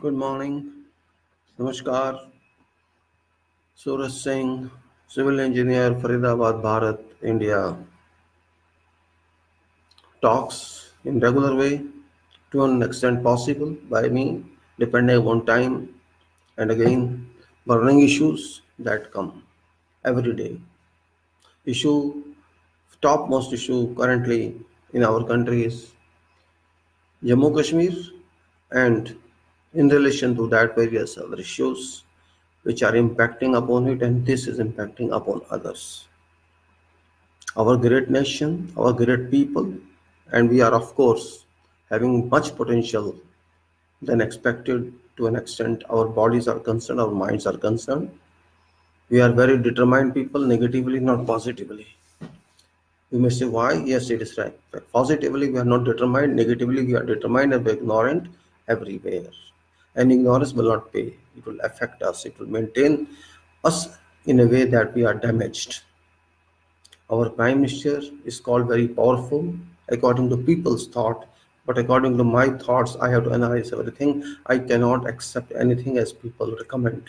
Good morning. Namaskar. Suraj Singh, Civil Engineer, Faridabad, Bharat, India, talks in regular way to an extent possible by me, depending on time and again burning issues that come every day. Issue, topmost issue currently in our country is Jammu Kashmir, and in relation to that, various other issues which are impacting upon it, and this is impacting upon others. Our great nation, our great people, and we are, of course, having much potential than expected to an extent. Our bodies are concerned, our minds are concerned. We are very determined people, negatively, not positively. You may say, why? Yes, it is right. But positively, we are not determined. Negatively, we are determined and we are ignorant everywhere. And ignorance will not pay. It will affect us. It will maintain us in a way that we are damaged. Our Prime Minister is called very powerful according to people's thought, but according to my thoughts, I have to analyze everything. I cannot accept anything as people recommend.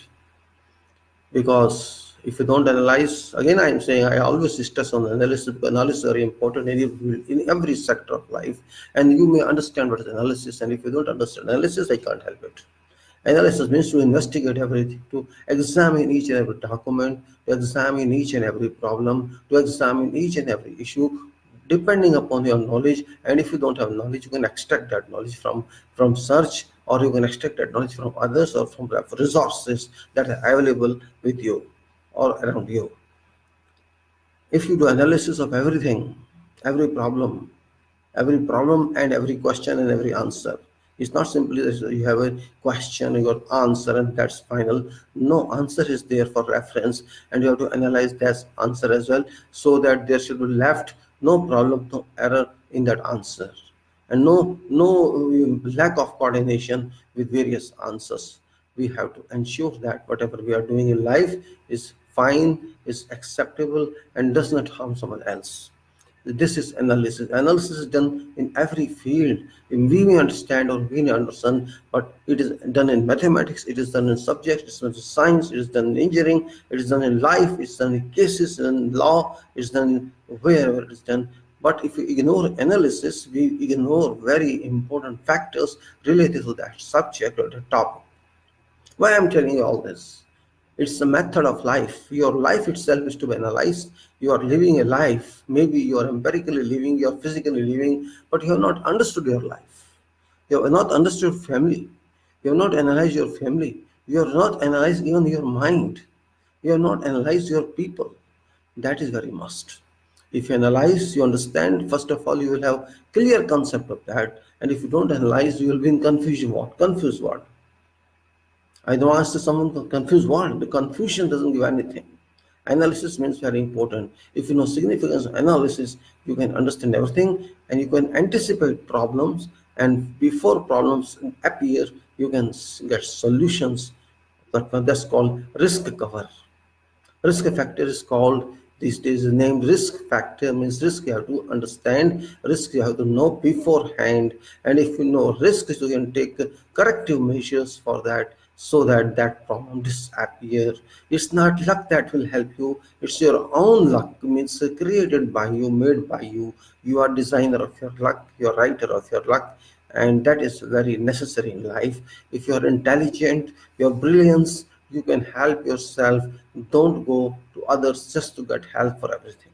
Because if you don't analyze, again I am saying I always stress on analysis because analysis is very important in every sector of life, and you may understand what is analysis, and if you don't understand analysis, I can't help it. Analysis means to investigate everything, to examine each and every document, to examine each and every problem, to examine each and every issue, depending upon your knowledge. And if you don't have knowledge, you can extract that knowledge from search, or you can extract that knowledge from others or from resources that are available with you or around you. If you do analysis of everything, every problem, and every question and every answer, it's not simply that you have a question, you got answer, and that's final. No, answer is there for reference, and you have to analyze that answer as well, so that there should be left no problem, no error in that answer, and no lack of coordination with various answers. We have to ensure that whatever we are doing in life is fine, is acceptable, and does not harm someone else. This is analysis. Analysis is done in every field. We may understand or we may understand, but it is done in mathematics, it is done in subjects, it is done in science, it is done in engineering, it is done in life, it's done in cases, in law, it's done wherever it is done. But if we ignore analysis, we ignore very important factors related to that subject or the topic. Why I'm telling you all this? It's a method of life. Your life itself is to be analyzed. You are living a life. Maybe you are empirically living, you are physically living, but you have not understood your life. You have not understood family. You have not analyzed your family. You have not analyzed even your mind. You have not analyzed your people. That is very must. If you analyze, you understand, first of all, you will have clear concept of that. And if you don't analyze, you will be in confusion. What? Confused what? I don't ask someone confused what? The confusion doesn't give anything. Analysis means very important. If you know significance of analysis, you can understand everything and you can anticipate problems. And before problems appear, you can get solutions. But that's called risk cover. Risk factor is called these days named risk factor, means risk you have to understand, risk you have to know beforehand, and if you know risks you can take corrective measures for that so that that problem disappear. It's not luck that will help you, it's your own luck, means created by you, made by you. You are designer of your luck, you are writer of your luck, and that is very necessary in life. If you are intelligent, your brilliance, you can help yourself. Don't go to others just to get help for everything,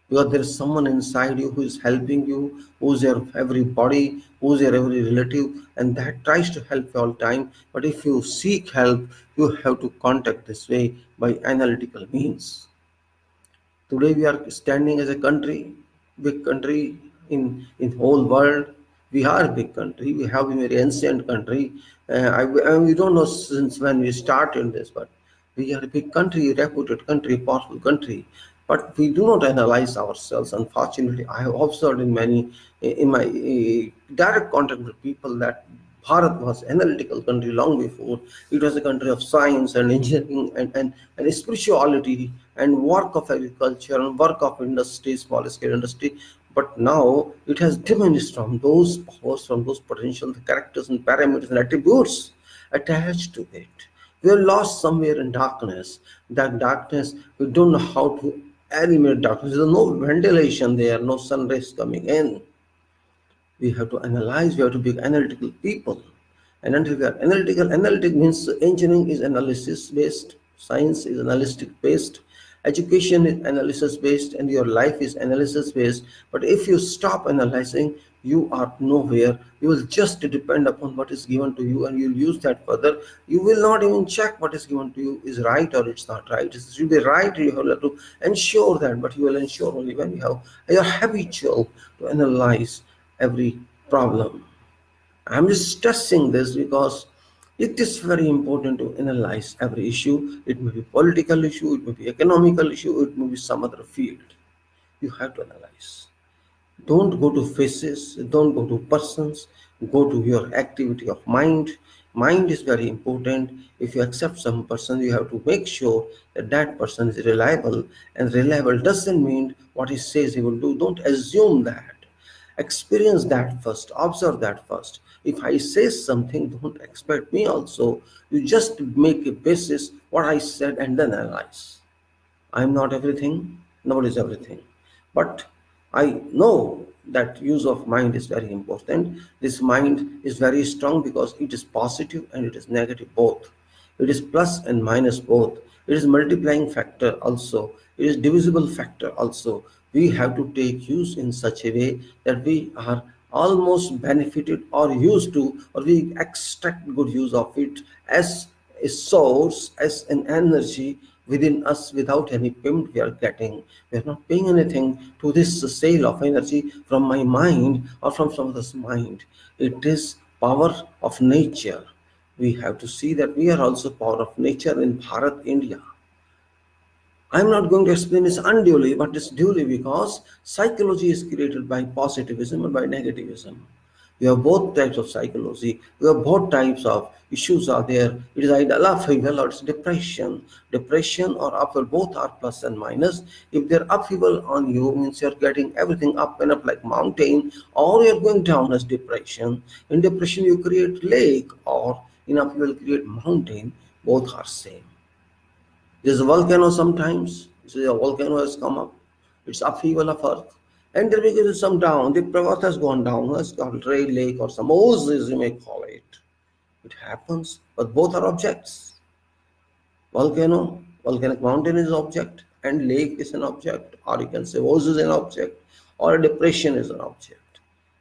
because there is someone inside you who is helping you, who's your everybody, who's your every relative, and that tries to help you all time. But if you seek help, you have to contact this way by analytical means. Today we are standing as a country, big country in whole world. We are a big country. We have a very ancient country. We don't know since when we started this, but we are a big country, reputed country, powerful country. But we do not analyze ourselves. Unfortunately, I have observed in my direct contact with people that Bharat was an analytical country long before. It was a country of science and engineering and spirituality and work of agriculture and work of industry, small scale industry. But now it has diminished from those powers, from those potential characters and parameters and attributes attached to it. We are lost somewhere in darkness. That darkness, we don't know how to eliminate darkness. There's no ventilation there, no sun rays coming in. We have to analyze, we have to be analytical people. And until we are analytical, analytic means engineering is analysis based, science is analytic based, education is analysis based, and your life is analysis based. But if you stop analyzing, you are nowhere. You will just depend upon what is given to you and you'll use that further. You will not even check what is given to you is right or it's not right. It should be right, you have to ensure that, but you will ensure only when you have, you're habitual to analyze every problem. I'm just stressing this because it is very important to analyze every issue. It may be political issue, it may be economical issue, it may be some other field. You have to analyze. Don't go to faces, don't go to persons, go to your activity of mind. Mind is very important. If you accept some person, you have to make sure that that person is reliable, and reliable doesn't mean what he says he will do. Don't assume that. Experience that first, observe that first. If I say something, don't expect me also. You just make a basis what I said and then analyze. I'm not everything, nobody is everything. But I know that use of mind is very important. This mind is very strong because it is positive and it is negative both. It is plus and minus both. It is multiplying factor also. It is divisible factor also. We have to take use in such a way that we are almost benefited or used to, or we extract good use of it as a source, as an energy within us without any payment we are getting. We are not paying anything to this sale of energy from my mind or from some other's mind. It is power of nature. We have to see that we are also power of nature in Bharat, India. I'm not going to explain this unduly, but it's duly because psychology is created by positivism and by negativism. You have both types of psychology. You have both types of issues are there. It is either upheaval or it's depression. Depression or upheaval, both are plus and minus. If they're upheaval on you, means you're getting everything up and up like mountain, or you're going down as depression. In depression, you create lake, or in upheaval, create mountain. Both are same. There's a volcano sometimes. So a volcano has come up. It's upheaval of earth. And there will be some down. The Bharat has gone down. It's called Ray Lake or some oasis, you may call it. It happens, but both are objects. Volcano, volcanic mountain is an object, and lake is an object, or you can say oasis is an object, or a depression is an object.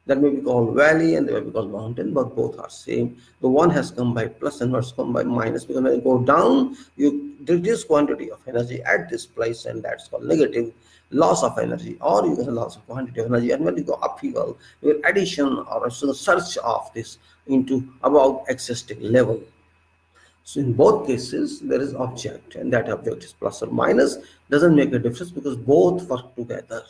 That may be called valley and they may be called mountain, but both are same. The one has come by plus and one's come by minus, because when you go down, you reduce quantity of energy at this place, and that's called negative loss of energy, or you can say loss of quantity of energy. And when you go upheaval, your addition or a search of this into above existing level. So in both cases, there is object, and that object is plus or minus, doesn't make a difference because both work together.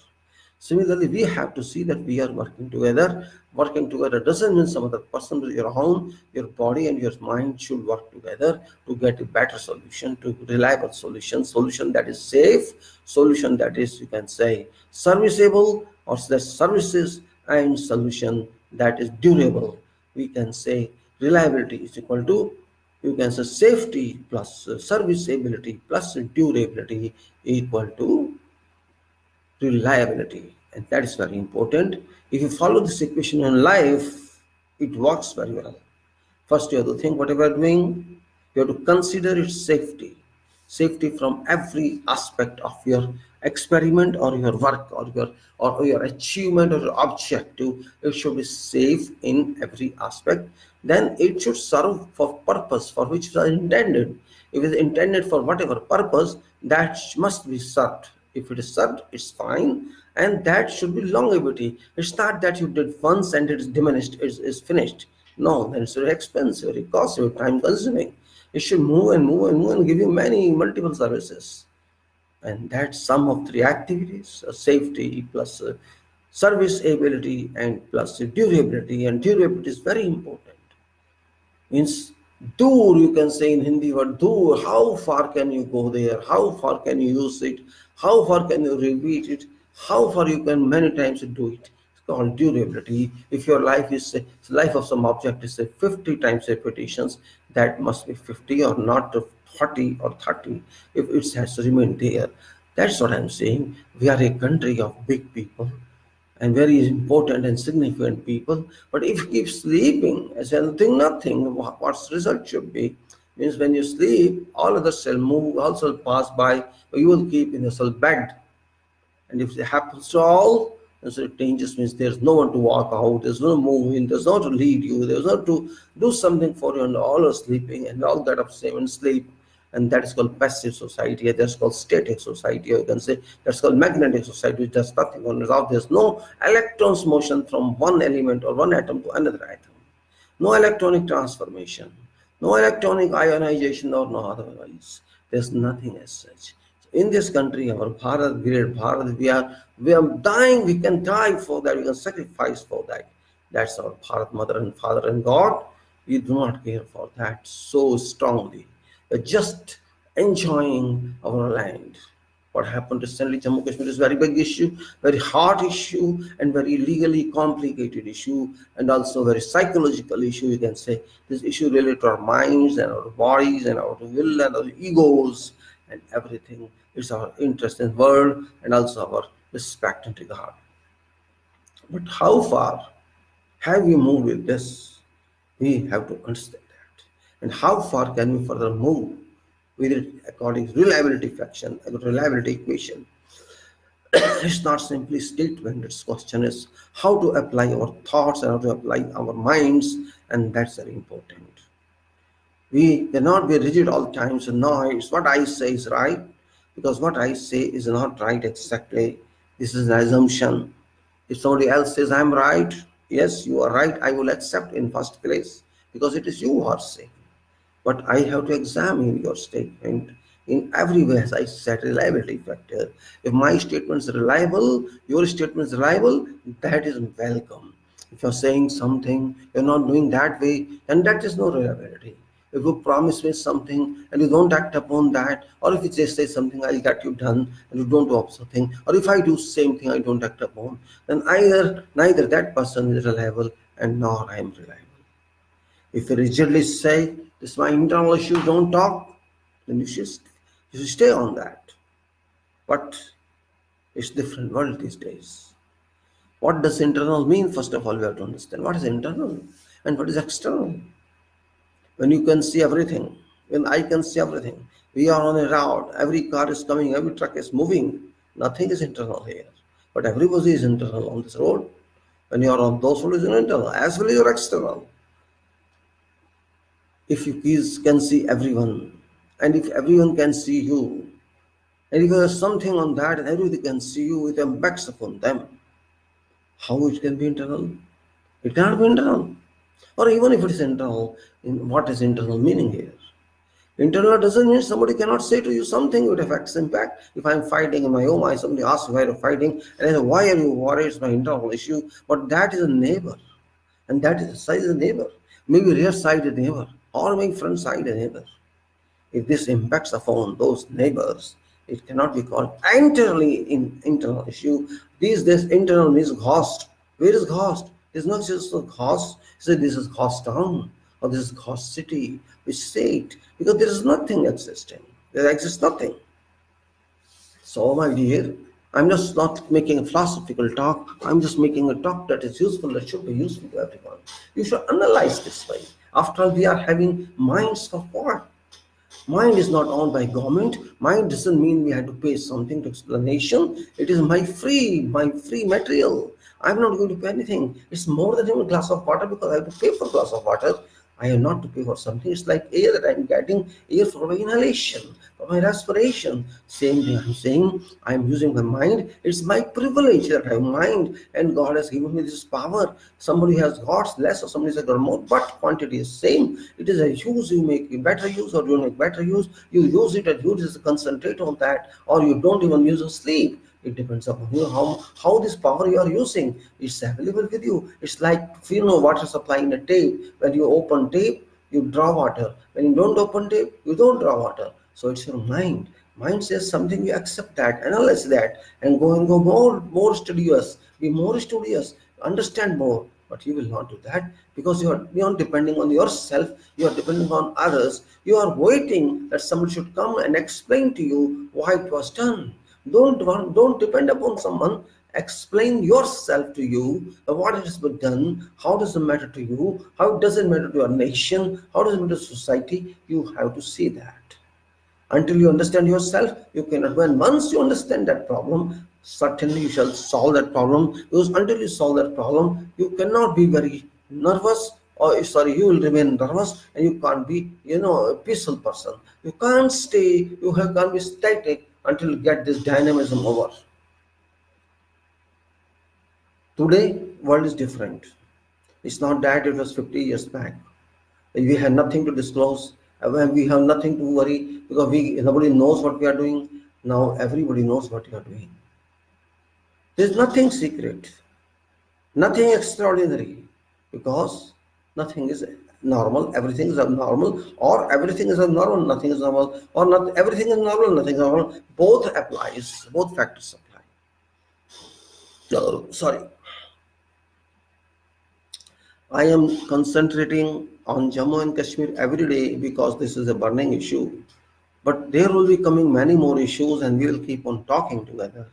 Similarly, we have to see that we are working together. Working together doesn't mean some other person, but your own, your body and your mind should work together to get a better solution, to reliable solution that is safe, solution that is, you can say, serviceable, or that services, and solution that is durable. We can say reliability is equal to, you can say, safety plus serviceability plus durability equal to reliability, and that is very important. If you follow this equation in life, it works very well. First, you have to think whatever you are doing, you have to consider its safety. Safety from every aspect of your experiment or your work or your achievement or your objective. It should be safe in every aspect. Then it should serve for purpose for which it is intended. If it is intended for whatever purpose, that must be served. If it is served, it's fine, and that should be longevity. It's not that you did once and it is diminished, it's finished. No, then it's very expensive, very costly, time consuming. It should move and move and move and give you many multiple services. And that sum of three activities, safety plus service ability and plus durability, and durability is very important. Means dur, you can say in Hindi word dur, how far can you go there, how far can you use it, how far can you repeat it, How far you can many times do it. It's called durability. If your life is say, life of some object is say 50 times repetitions, that must be 50 or not 40 or 30 if it has to remain there. That's what I'm saying. We are a country of big people and very important and significant people. But if you keep sleeping as anything, nothing, what's the result should be? Means when you sleep, all others shall move, also pass by, but you will keep in yourself begged. And if it happens to all, and so it changes means there's no one to walk out, there's no moving, there's no to lead you, there's no to do something for you, and all are sleeping, and we all get up same and sleep. And that is called passive society, that's called static society, or you can say that's called magnetic society, which does nothing on result. There's no electrons motion from one element or one atom to another atom, no electronic transformation, no electronic ionization or no otherwise. There's nothing as such. In this country, our Bharat, great Bharat, we are dying, we can die for that, we can sacrifice for that. That's our Bharat, mother and father and God. We do not care for that so strongly. We're just enjoying our land. What happened recently, Jammu Kashmir is a very big issue, very hard issue, and very legally complicated issue, and also very psychological issue. You can say this issue related to our minds and our bodies and our will and our egos and everything. It's our interest in the world and also our respect and regard. But how far have we moved with this? We have to understand that. And how far can we further move with it according to reliability fraction, reliability equation? It's not simply statement, its question is how to apply our thoughts and how to apply our minds, and that's very important. We cannot be rigid all times and no, it's what I say is right, because what I say is not right exactly. This is an assumption. If somebody else says I'm right, yes, you are right, I will accept in first place because it is you who are saying. But I have to examine your statement in every way, as I said, reliability factor. If my statement is reliable, your statement is reliable, that is welcome. If you're saying something, you're not doing that way, then that is no reliability. If you promise me something and you don't act upon that, or if you just say something, I'll get you done, and you don't do something, or if I do same thing, I don't act upon, then either neither that person is reliable and nor I am reliable. If you rigidly say, this is my internal issue, don't talk, then you should stay on that. But it's different world these days. What does internal mean? First of all, we have to understand what is internal and what is external. When you can see everything, when I can see everything, we are on a route, every car is coming, every truck is moving, nothing is internal here. But everybody is internal on this road. When you are on those roads, is internal as well as your external. If you can see everyone, and if everyone can see you, and if there is something on that and everybody can see you with impacts upon them, how it can be internal? It cannot be internal. Or even if it is internal, in what is internal meaning here? Internal doesn't mean somebody cannot say to you something which affects impact. If I'm fighting in my own mind, somebody asks why you're fighting, and I say, why are you worried? It's my internal issue. But that is a neighbor, and that is the size of the neighbor. Maybe rear side a neighbor, or maybe front side a neighbor. If this impacts upon those neighbors, it cannot be called entirely in internal issue. These days, internal means ghost. Where is ghost? It's not just a ghost. Say this is ghost town or this is ghost city. We say it because there is nothing existing. There exists nothing. So, my dear, I'm just not making a philosophical talk. I'm just making a talk that is useful, that should be useful to everyone. You should analyze this way. After all, we are having minds for what? Mind is not owned by government. Mind doesn't mean we have to pay something to explanation. It is my free material. I'm not going to pay anything. It's more than even a glass of water because I have to pay for a glass of water. I have not to pay for something. It's like air that I'm getting, air for my inhalation, for my respiration. Same thing I'm saying. I'm using my mind. It's my privilege that I have mind, and God has given me this power. Somebody has got less, or somebody has got more, but quantity is same. It is a use. You make better use, or you make better use. You use it and you just concentrate on that, or you don't even use or sleep. It depends upon you how this power you are using. It's available with you. It's like water supply in a tap. When you open tap, you draw water. When you don't open tap, you don't draw water. So it's your mind. Mind says something, you accept that, analyze that, and go more studious, be more studious, understand more. But you will not do that because you are beyond depending on yourself, you are depending on others, you are waiting that somebody should come and explain to you why it was done. Don't depend upon someone. Explain yourself to you what it has been done, how does it matter to you, how does it matter to your nation, how does it matter to society. You have to see that. Until you understand yourself, you cannot. When once you understand that problem, certainly you shall solve that problem. Because until you solve that problem, you cannot be very nervous, or sorry, you will remain nervous, and you can't be, a peaceful person. You can't stay. Can't be static until you get this dynamism over. Today, world is different. It's not that it was 50 years back. We have nothing to disclose. We have nothing to worry because nobody knows what we are doing. Now everybody knows what you are doing. There's nothing secret, nothing extraordinary, because nothing is normal. Everything is abnormal, or everything is abnormal. Nothing is normal, or not everything is normal. Nothing is normal. Both applies. Both factors apply. Sorry. I am concentrating on Jammu and Kashmir every day because this is a burning issue. But there will be coming many more issues, and we will keep on talking together.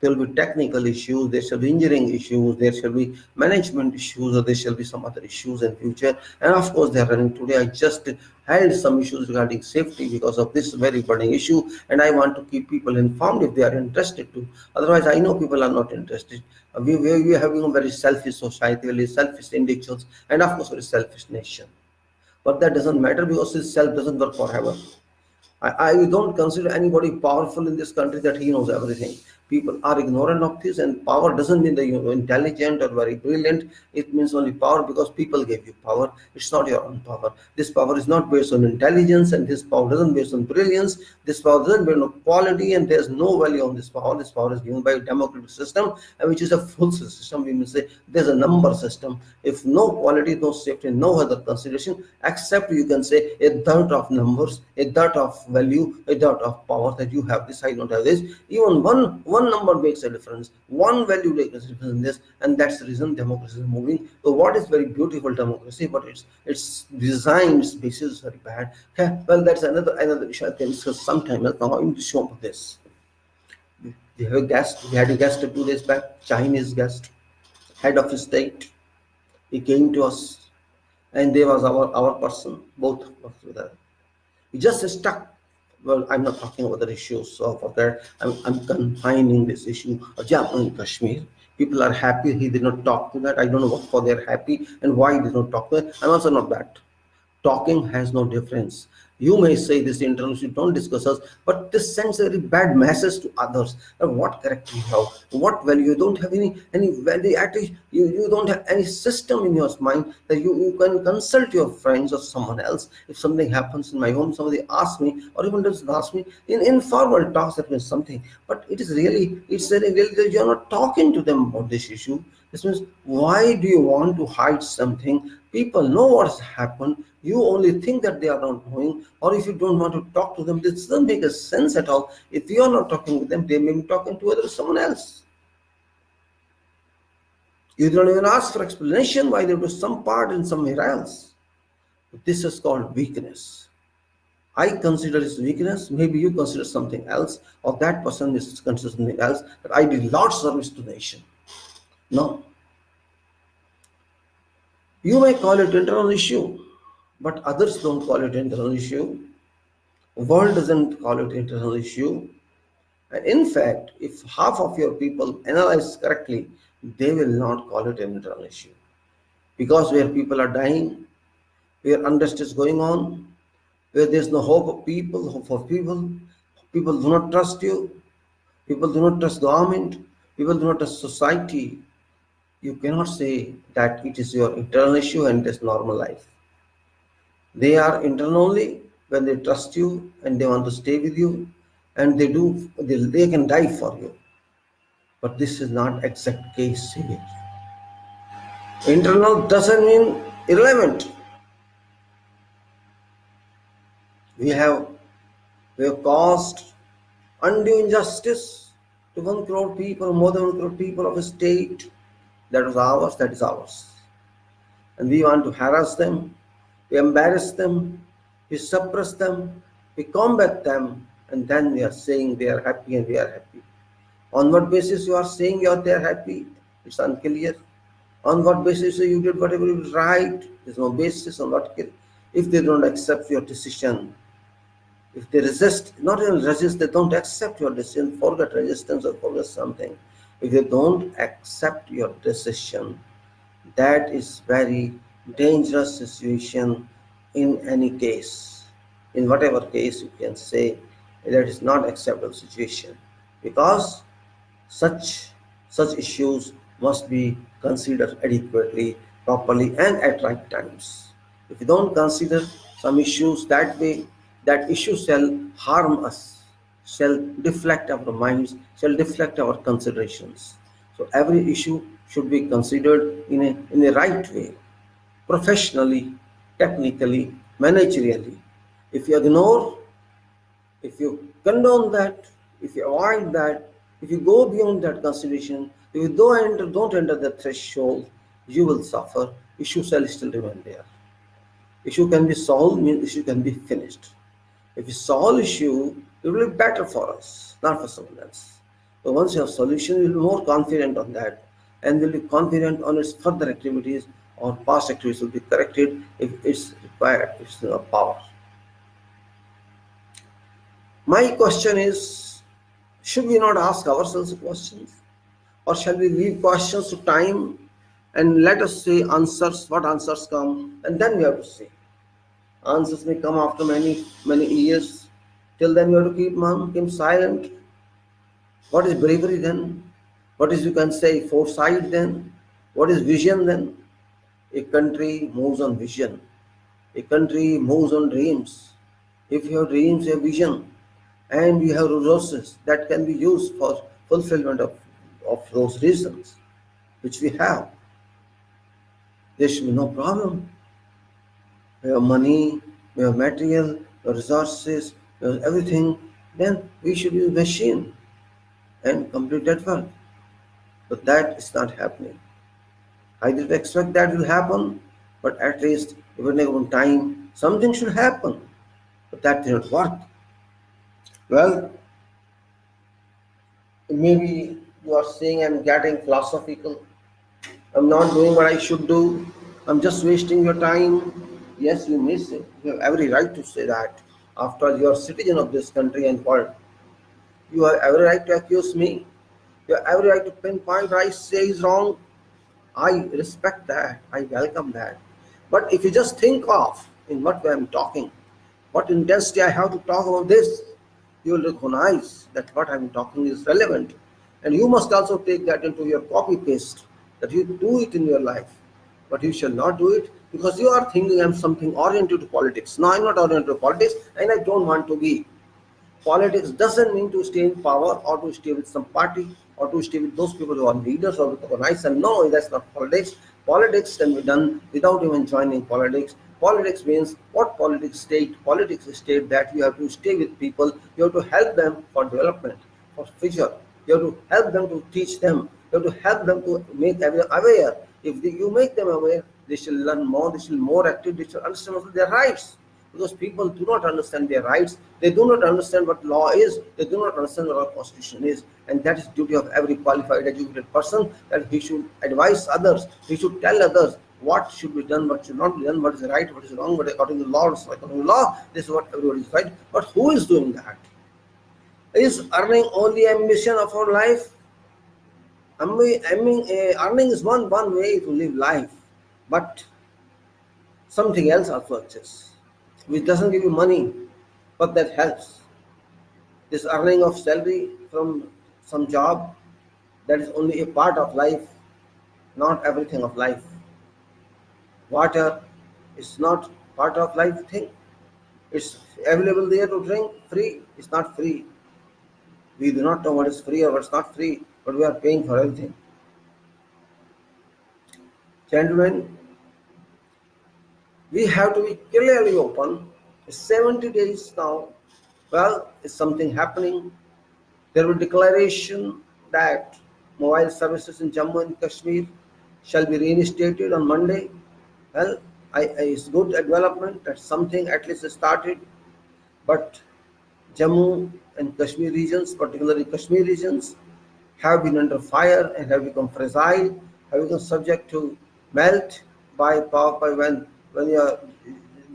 There will be technical issues, there shall be engineering issues, there shall be management issues, or there shall be some other issues in future. And of course, they are running today. I just held some issues regarding safety because of this very burning issue, and I want to keep people informed if they are interested to. Otherwise, I know people are not interested. We are having a very selfish society, very selfish individuals, and of course, very selfish nation. But that doesn't matter because this self doesn't work forever. I don't consider anybody powerful in this country that he knows everything. People are ignorant of this, and power doesn't mean that you're intelligent or very brilliant. It means only power because people gave you power. It's not your own power. This power is not based on intelligence, and this power doesn't based on brilliance. This power doesn't based on quality, and there's no value on this power. This power is given by a democratic system, which is a full system. We may say there's a number system. If no quality, no safety, no other consideration, except you can say a dot of numbers, a dot of value, a dot of power, that you have this, I don't have this. Even one number makes a difference, one value makes a difference in this, and that's the reason democracy is moving. So what is very beautiful democracy, but its design, its basis is very bad. Okay, well, that's another issue I can discuss sometime else. Now I'm to show up this. We have a guest. We had a guest 2 days back, Chinese guest, head of state. He came to us, and there was our person, both of us with us. We just stuck. Well, I'm not talking about the issues, so for that, I'm confining this issue of Jammu and Kashmir. People are happy he did not talk to that. I don't know what for they're happy and why he did not talk to it. I'm also not that. Talking has no difference. You may say this internal, you don't discuss us, but this sends a very bad message to others. What character you have, what value. You don't have any value. Actually, you don't have any system in your mind that you can consult your friends or someone else. If something happens in my home, somebody asks me, or even doesn't ask me, in informal talks, that means something. But it's really that you're not talking to them about this issue. This means, why do you want to hide something? People know what's happened. You only think that they are not knowing, or if you don't want to talk to them, this doesn't make a sense at all. If you are not talking with them, they may be talking to someone else. You don't even ask for explanation why there was some part in somewhere else. This is called weakness. I consider this weakness. Maybe you consider something else, or that person is consider something else. But I did lot service to the nation. No. You may call it internal issue, but others don't call it internal issue. World doesn't call it internal issue. And in fact, if half of your people analyze correctly, they will not call it an internal issue. Because where people are dying, where unrest is going on, where there's no hope of people, people do not trust you, people do not trust government, people do not trust society, you cannot say that it is your internal issue and it is normal life. They are internally when they trust you and they want to stay with you, and they can die for you. But this is not exact case here. Internal doesn't mean irrelevant. We have caused undue injustice to 1 crore people, more than 1 crore people of a state. That was ours, that is ours. And we want to harass them, we embarrass them, we suppress them, we combat them, and then we are saying they are happy and we are happy. On what basis you are saying they are happy? It's unclear. On what basis you did whatever is right? There's no basis on what. If they don't accept your decision, if they resist, not even resist, they don't accept your decision, forget resistance or forget something. If they don't accept your decision, that is very dangerous situation in any case. In whatever case you can say that is not acceptable situation, because such such issues must be considered adequately, properly, and at right times. If you don't consider some issues that way, that issue shall harm us, shall deflect our minds, shall deflect our considerations. So every issue should be considered in a right way, professionally, technically, managerially. If you ignore, if you condone that, if you avoid that, if you go beyond that consideration, if you don't enter the threshold, you will suffer. Issue shall still remain there. Issue can be solved, means issue can be finished. If you solve issue, it will be better for us, not for someone else. So once you have solution, you will be more confident on that, and will be confident on its further activities, or past activities will be corrected if it's required, if it's in our power. My question is, should we not ask ourselves questions? Or shall we leave questions to time and let us say answers, what answers come, and then we have to say. Answers may come after many, many years. Till then, you have to keep mum, keep silent. What is bravery then? What is, you can say, foresight then? What is vision then? A country moves on vision. A country moves on dreams. If you have dreams, you have vision, and you have resources that can be used for fulfillment of those reasons, which we have, there should be no problem. We have money, we have material, we have resources, we have everything, then we should use machine and complete that work. But that is not happening. I did expect that will happen, but at least depending on time, something should happen. But that did not work. Well, maybe you are saying I'm getting philosophical. I'm not doing what I should do. I'm just wasting your time. Yes, you may say. You have every right to say that. After all, you are a citizen of this country and world. You have every right to accuse me. You have every right to pinpoint what I say is wrong. I respect that. I welcome that. But if you just think of in what way I'm talking, what intensity I have to talk about this, you will recognize that what I'm talking is relevant. And you must also take that into your copy paste, that you do it in your life. But you shall not do it because you are thinking I'm something oriented to politics. No, I'm not oriented to politics, and I don't want to be. Politics doesn't mean to stay in power or to stay with some party or to stay with those people who are leaders or with organize. And no, that's not politics. Politics can be done without even joining politics. Politics means what politics state? Politics state that you have to stay with people, you have to help them for development, for future. You have to help them to teach them. You have to help them to make everyone aware. If you make them aware, they shall learn more, they shall be more active, they shall understand also their rights, because people do not understand their rights, they do not understand what law is, they do not understand what our constitution is, and that is duty of every qualified educated person, that he should advise others, he should tell others what should be done, what should not be done, what is right, what is wrong, what according to law, according to law, this is what everybody is right. But who is doing that? Is earning only ambition of our life? Earning is one way to live life, but something else also exists, which doesn't give you money, but that helps. This earning of salary from some job, that is only a part of life, not everything of life. Water is not part of life thing. It's available there to drink free. It's not free. We do not know what is free or what's not free, but we are paying for everything. Gentlemen, we have to be clearly open. It's 70 days now. Well, is something happening? There will be declaration that mobile services in Jammu and Kashmir shall be reinstated on Monday. Well, it's good development that something at least started, but Jammu and Kashmir regions, particularly Kashmir regions, have been under fire and have become fragile, have become subject to melt by power by when your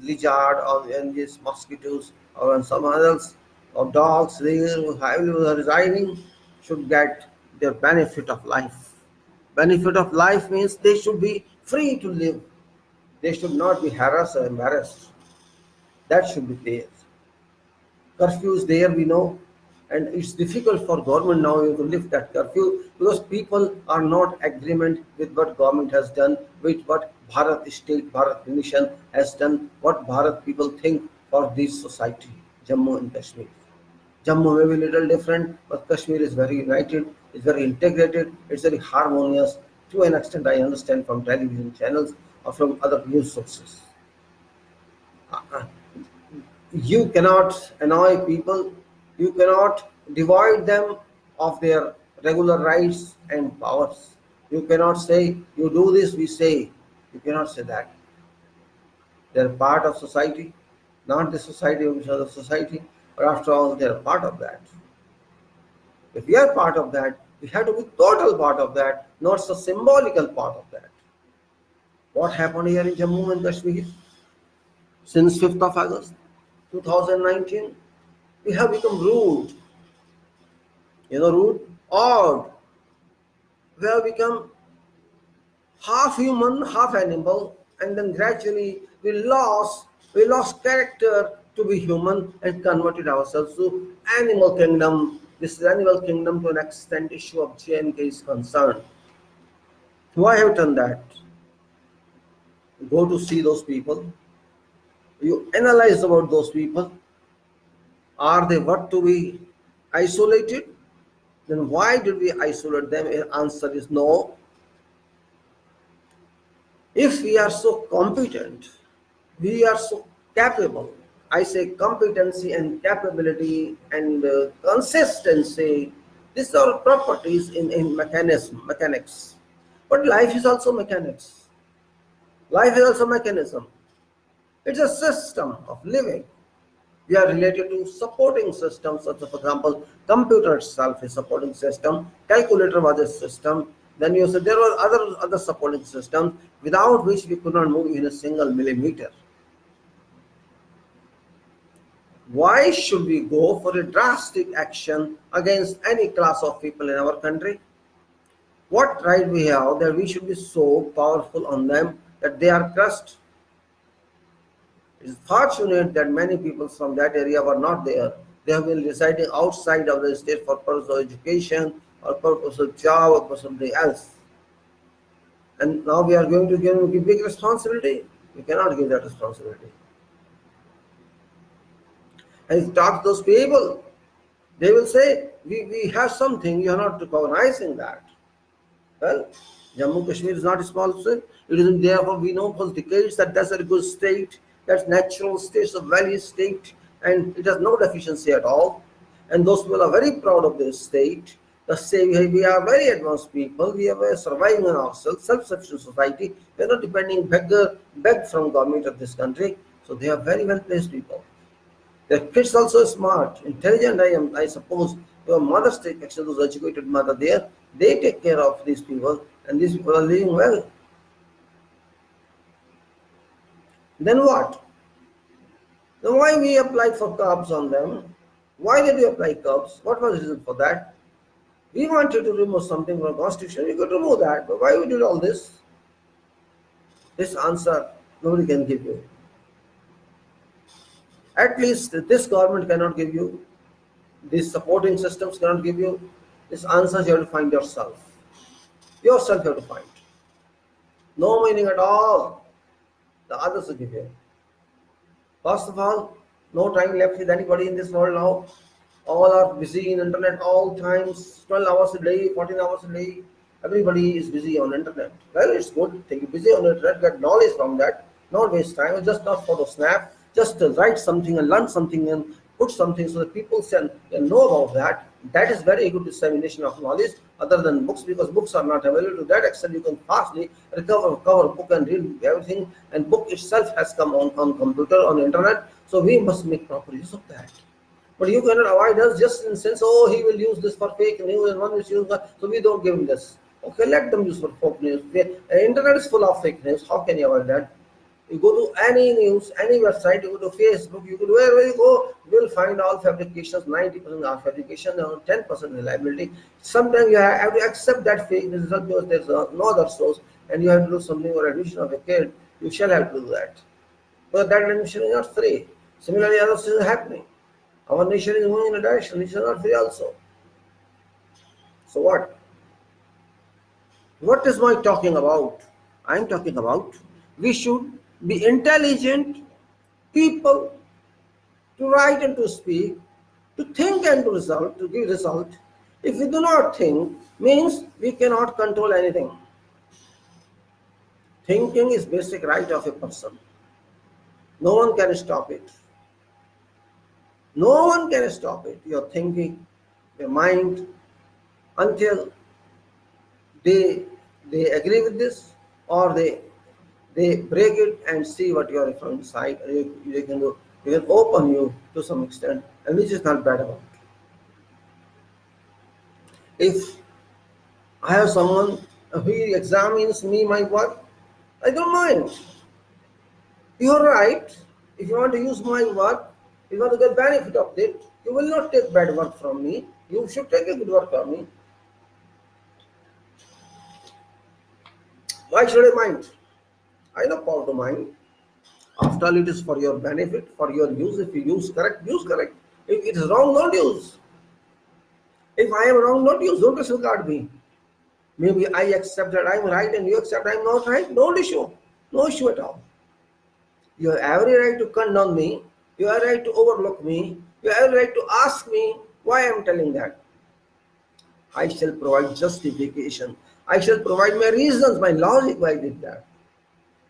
lizard or when these mosquitoes or when some others or dogs who are residing should get their benefit of life. Benefit of life means they should be free to live. They should not be harassed or embarrassed. That should be there. Curfew is there, we know, and it's difficult for government now to lift that curfew because people are not agreement with what government has done, with what Bharat state, Bharat nation has done, what Bharat people think for this society, Jammu and Kashmir. Jammu may be a little different, but Kashmir is very united, it's very integrated, it's very harmonious. To an extent, I understand from television channels or from other news sources. You cannot annoy people, you cannot divide them of their regular rights and powers. You cannot say, you do this, we say. You cannot say that. They are part of society, not the society which is the society, but after all, they are part of that. If we are part of that, we have to be total part of that, not a symbolical part of that. What happened here in Jammu and Kashmir? Since 5th of August 2019, we have become rude. Rude, odd. We have become half human, half animal, and then gradually we lost character to be human and converted ourselves to animal kingdom. This is animal kingdom to an extent issue of J&K is concerned. Why have done that? Go to see those people. You analyze about those people. Are they what to be isolated? Then why did we isolate them? The answer is no. If we are so competent, we are so capable. I say competency and capability and consistency. These are properties in mechanics. But life is also mechanics. Life is also mechanism. It's a system of living. We are related to supporting systems, such as, for example, computer itself is supporting system, calculator was a system. Then you said there were other supporting systems without which we could not move in a single millimeter. Why should we go for a drastic action against any class of people in our country? What right we have that we should be so powerful on them that they are crushed? It is fortunate that many people from that area were not there. They have been residing outside of the state for purpose of education or purpose of job or for something else. And now we are going to give big responsibility. We cannot give that responsibility. And talk to those people. They will say, we have something, you are not recognizing that. Well, Jammu Kashmir is not a small state. It is therefore we know for decades that that's a good state, that's natural state, it's a valley state, and it has no deficiency at all. And those people are very proud of their state. They say we are very advanced people, we are surviving on ourselves, self-sufficient society, we are not depending beg from government of this country. So they are very well placed people. Their kids also smart, intelligent. I suppose your mothers take action. Those educated mother there, they take care of these people, and these people are living well. Then what? Then why we applied for curbs on them? Why did we apply curbs? What was the reason for that? We wanted to remove something from the constitution. We could remove that, but why we did all this? This answer nobody can give you. At least this government cannot give you, these supporting systems cannot give you. This answer you have to find yourself. Yourself you have to find. No meaning at all. The others will give you. First of all, no time left with anybody in this world now. All are busy in internet all times, 12 hours a day, 14 hours a day. Everybody is busy on internet. Well, it's good. They be busy on internet, get knowledge from that. Not waste time. Just not for the snap. Just write something and learn something and put something so that people can know about that. That is very good dissemination of knowledge other than books, because books are not available to that extent. You can fastly cover book and read everything, and book itself has come on computer, on internet, so we must make proper use of that. But you cannot avoid us just in the sense, oh, he will use this for fake news and one will use that, so we don't give him this. Okay, let them use for fake news. The internet is full of fake news. How can you avoid that? You go to any news, any website, you go to Facebook, you go to wherever you go, you will find all fabrications, 90% are fabrication and 10% reliability. Sometimes you have to accept that fake news because there's no other source, and you have to do something for admission of a kid, you shall have to do that. But that admission is not free. Similarly, other things are happening. Our nation is moving in a direction which is not free also. So what? What is my talking about? I am talking about we should be intelligent people, to write and to speak, to think and to give result. If we do not think, means we cannot control anything. Thinking is basic right of a person. No one can stop it. No one can stop it. Your thinking, your mind, until they agree with this, or they break it and see what you are from inside. They can do. They can open you to some extent, and which is not bad about it. If I have someone who examines me, my work, I don't mind. You are right. If you want to use my work, you want to get benefit of it, you will not take bad work from me. You should take a good work from me. Why should I mind? I know power to mind. After all, it is for your benefit, for your use. If you use correct, use correct. If it is wrong, don't use. If I am wrong, don't use. Don't disregard me. Maybe I accept that I am right and you accept I am not right. No issue. No issue at all. You have every right to condemn me. You have right to overlook me. You have right to ask me why I am telling that. I shall provide justification. I shall provide my reasons, my logic why I did that.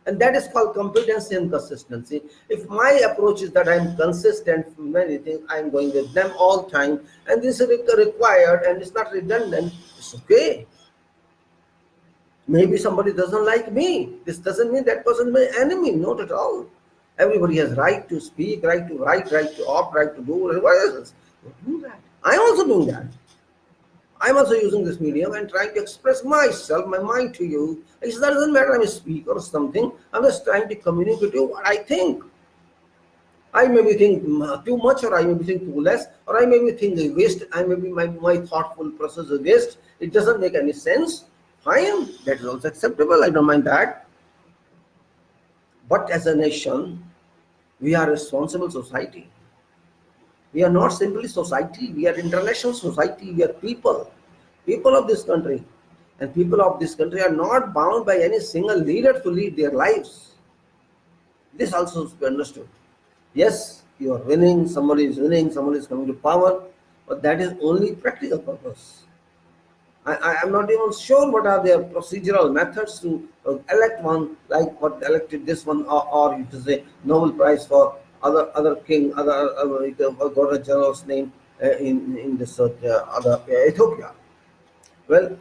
And that is called competency and consistency. If my approach is that I am consistent for many things, I am going with them all the time, and this is required and it's not redundant, it's okay. Maybe somebody doesn't like me. This doesn't mean that person is my enemy, not at all. Everybody has right to speak, right to write, right to opt, right to do whatever else. Do that. I'm also doing that. I'm also using this medium and trying to express myself, my mind to you. It doesn't matter I'm a speaker or something. I'm just trying to communicate to you what I think. I maybe think too much, or I maybe think too less, or I maybe think a waste. I maybe my thoughtful process is waste. It doesn't make any sense. Fine, that is also acceptable. I don't mind that. But as a nation, we are a responsible society. We are not simply society, we are international society, we are people of this country. And people of this country are not bound by any single leader to lead their lives. This also is to be understood. Yes, you are winning, somebody is coming to power, but that is only practical purpose. I am not even sure what are their procedural methods to elect one, like what elected this one, or you say Nobel Prize for other king, governor general's name in this other Ethiopia. Well,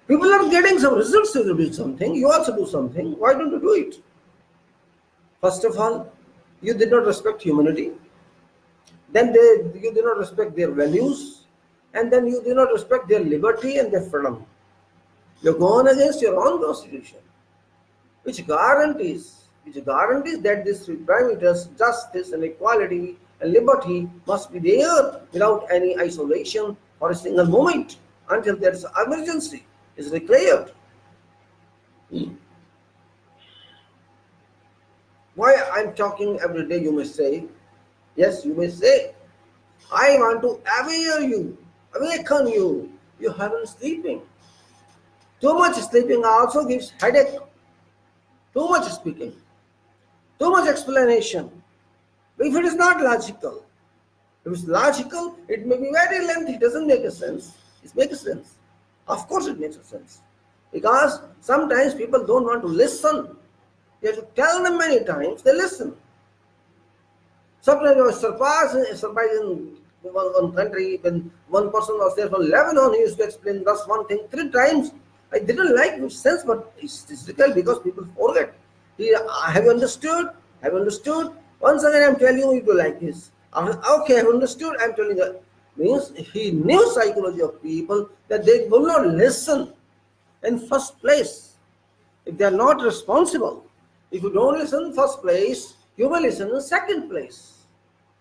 people are getting some results to do something. You also do something. Why don't you do it? First of all, you did not respect humanity. Then you did not respect their values. And then you do not respect their liberty and their freedom. You're going against your own constitution, which guarantees that these three parameters, justice and equality and liberty, must be there without any isolation for a single moment until there is emergency is declared. Why I'm talking every day, you may say. Yes, you may say, I want to awaken you. You haven't sleeping. Too much sleeping also gives headache. Too much speaking. Too much explanation. But if it is not logical, if it's logical, it may be very lengthy. It doesn't make a sense. It makes sense. Of course it makes a sense. Because sometimes people don't want to listen. You have to tell them many times, they listen. Sometimes you are surprising one country, when one person was there from Lebanon, he used to explain just one thing 3 times. I didn't like the sense, but it's difficult because people forget. Have you understood? Have you understood? Once again, I'm telling you, you like this. Okay, I've understood. I'm telling you. Means he knew psychology of people that they will not listen in first place if they are not responsible. If you don't listen in first place, you will listen in second place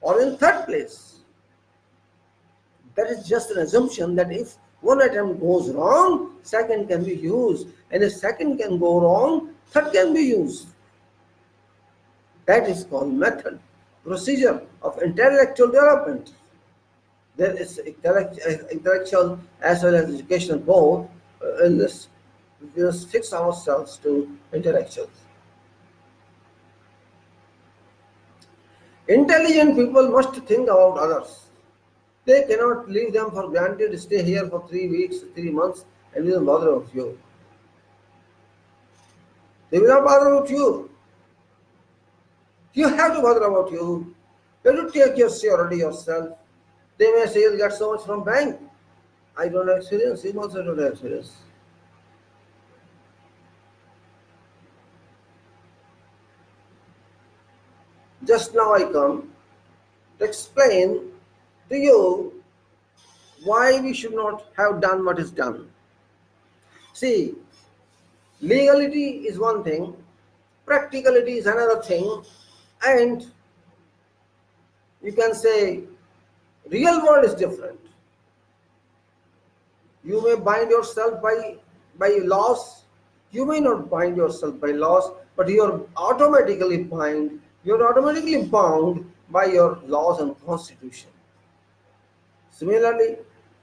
or in third place. That is just an assumption that if one attempt goes wrong, second can be used, and if second can go wrong, third can be used. That is called method, procedure of intellectual development. There is intellectual as well as educational both in this. We just fix ourselves to intellectuals. Intelligent people must think about others. They cannot leave them for granted, stay here for 3 weeks, 3 months, and will not bother about you. They will not bother about you. You have to bother about you. You have to take your security yourself. They may say you'll get so much from bank. I don't have experience. He also don't have experience. Just now I come to explain to you why we should not have done what is done. See, legality is one thing, practicality is another thing, and you can say real world is different. You may bind yourself by laws, you may not bind yourself by laws, but you're automatically bound by your laws and constitution. Similarly,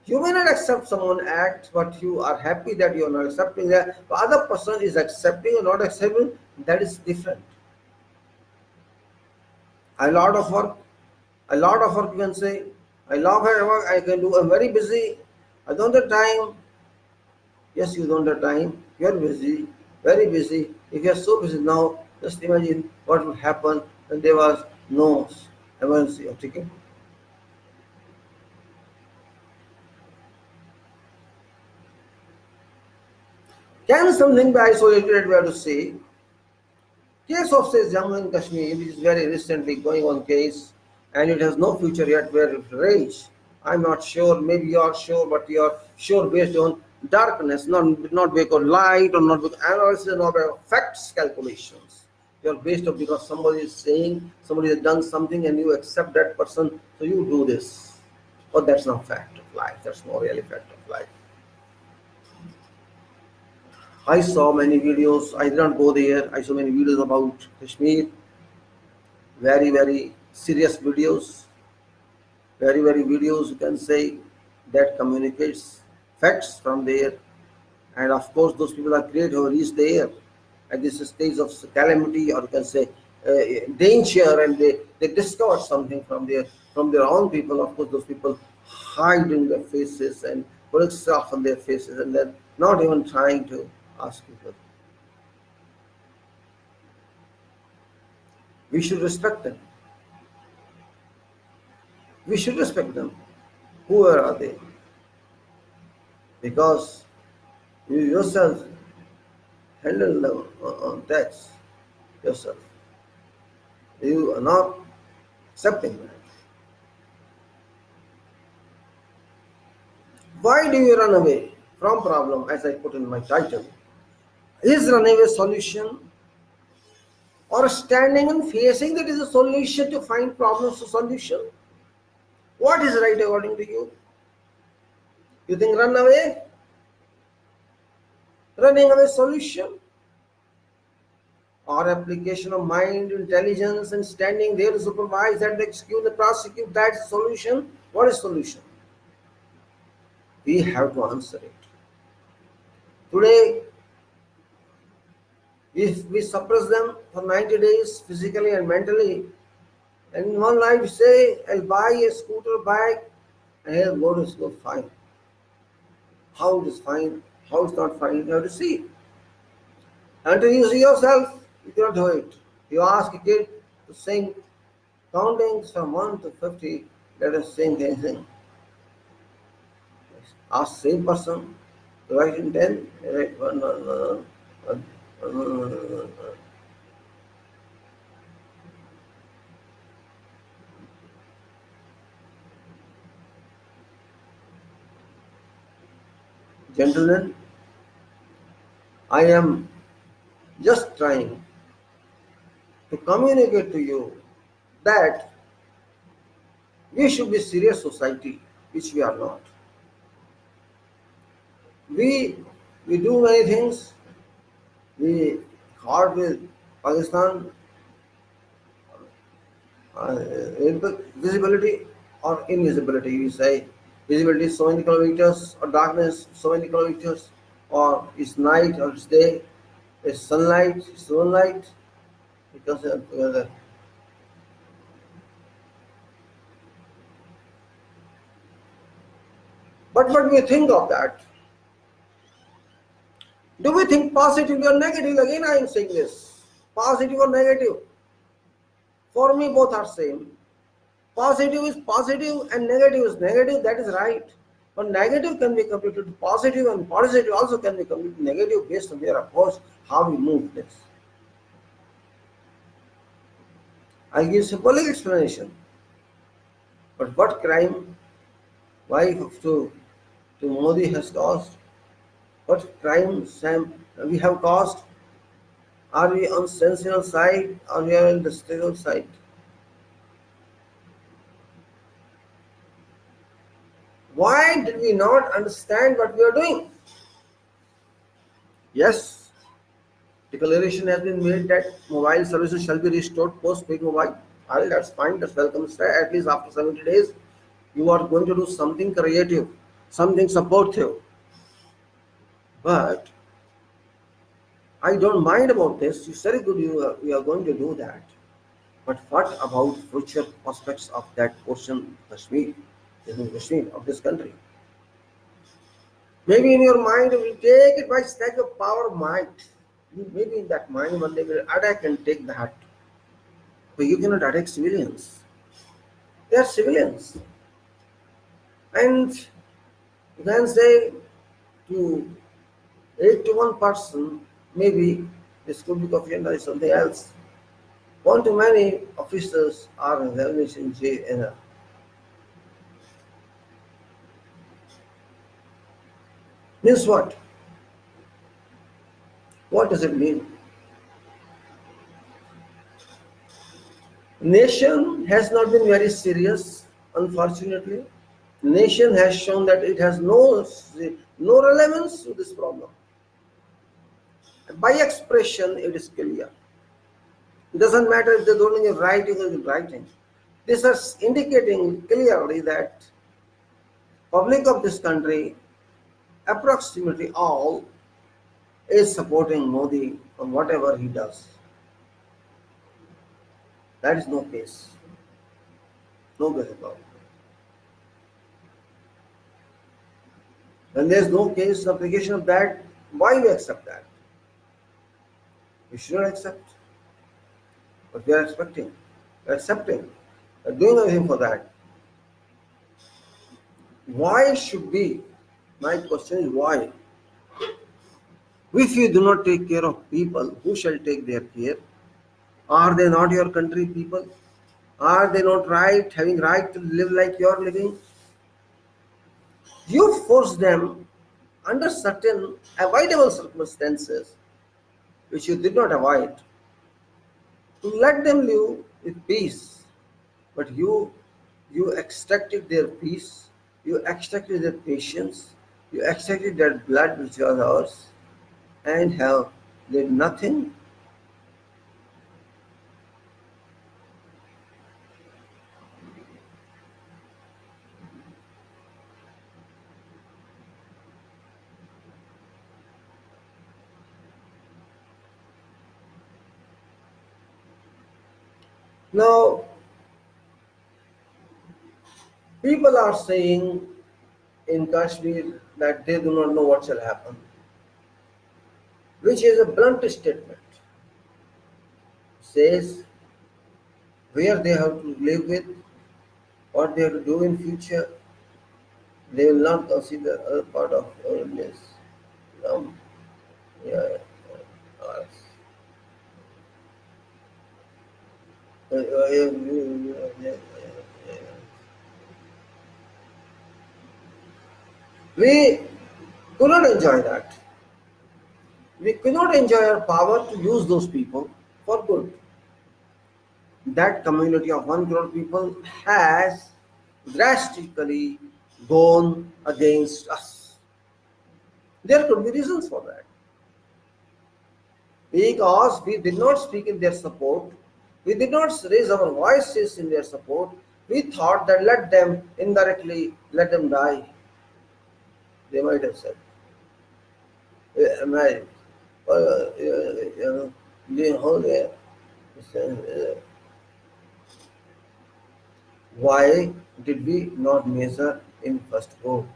you may not accept someone act, but you are happy that you are not accepting that. The other person is accepting or not accepting, that is different. A lot of work you can say, I love her work, I can do, I'm very busy, I don't have time. Yes, you don't have time, you're busy, very busy. If you're so busy now, just imagine what would happen when there was no emergency of ticket. Can something be isolated, we have to say? Case of, say, Jammu and Kashmir, which is very recently going on case, and it has no future yet where it will range. I'm not sure, maybe you are sure, but you are sure based on darkness, not based on light or not based on analysis, not based on facts calculations. You're based on because somebody is saying, somebody has done something and you accept that person, so you do this. But that's not fact of life, that's not really fact of life. I saw many videos, I did not go there, I saw many videos about Kashmir, very, very serious videos, very videos you can say that communicates facts from there. And of course those people are great who reach there at this stage of calamity, or you can say danger, and they discover something from their own people. Of course those people hide in their faces and put stuff on their faces, and they're not even trying to ask people. We should respect them. We should respect them. Whoever are they? Because you yourself handle them on tax yourself. You are not accepting that. Why do you run away from problem, as I put in my title? Is running a solution, or standing and facing that is a solution to find problems to solution? What is right according to you? You think run away? Running away solution? Or application of mind, intelligence, and standing there to supervise and execute and prosecute, that solution? What is solution? We have to answer it. Today, if we suppress them for 90 days physically and mentally, and in one night we say, I'll buy a scooter bike and he'll go to school fine. How it is fine, how it's not fine, you have to see. Until you see yourself, you cannot do it. You ask a kid to sing countings from 1 to 50, Let us same thing. Ask same person to write in 10, write gentlemen, I am just trying to communicate to you that we should be serious society, which we are not. We we do many things. We fought with Pakistan, uh, visibility or invisibility. We say visibility is so many kilometers, or darkness so many kilometers, or it's night or it's day, it's sunlight, it's moonlight. Because but what do we think of that? Do we think positive or negative? Again, I am saying this: positive or negative. For me, both are same. Positive is positive and negative is negative. That is right. But negative can be completed to positive, and positive also can be completed to negative based on their approach, how we move this. I give symbolic explanation. But what crime, why to Modi has caused? What crime Sam we have caused? Are we on sensational side or we are on the industrial side? Why did we not understand what we are doing? Yes, declaration has been made that mobile services shall be restored post-paid mobile. Well, that's fine, that's welcome. At least after 70 days, you are going to do something creative, something supportive. But I don't mind about this. It's very good we are going to do that. But what about future prospects of that portion of Kashmir, of this country? Maybe in your mind, you will take it by stack of power might. Maybe in that mind, one day will attack and take that. But you cannot attack civilians. They are civilians. And you can say to 8 to 1 person, maybe this could be coffee and something else. One to many officers are in examination J and means what? What does it mean? Nation has not been very serious, unfortunately. Nation has shown that it has no relevance to this problem. By expression, it is clear. It doesn't matter if they don't even writing or writing. This is indicating clearly that public of this country, approximately all, is supporting Modi on whatever he does. That is no case. No case about it. When there is no case application of that, why we accept that? We should not accept. But we are expecting, we are accepting, we are doing everything for that. Why should we? My question is why? If you do not take care of people, who shall take their care? Are they not your country people? Are they not having right to live like you are living? You force them under certain avoidable circumstances, which you did not avoid, to let them live with peace. But you extracted their peace, you extracted their patience, you extracted their blood which was ours, and have did nothing. Now people are saying in Kashmir that they do not know what shall happen, which is a blunt statement. Says where they have to live with, What they have to do in future, they will not consider other part of this. Um, yeah, uh, we could not enjoy that. We cannot enjoy our power to use those people for good. That community of 1 crore people has drastically gone against us. There could be reasons for that. Because we did not speak in their support, we did not raise our voices in their support, we thought that let them indirectly let them die, they might have said. Am I, the whole why did we not measure in first go?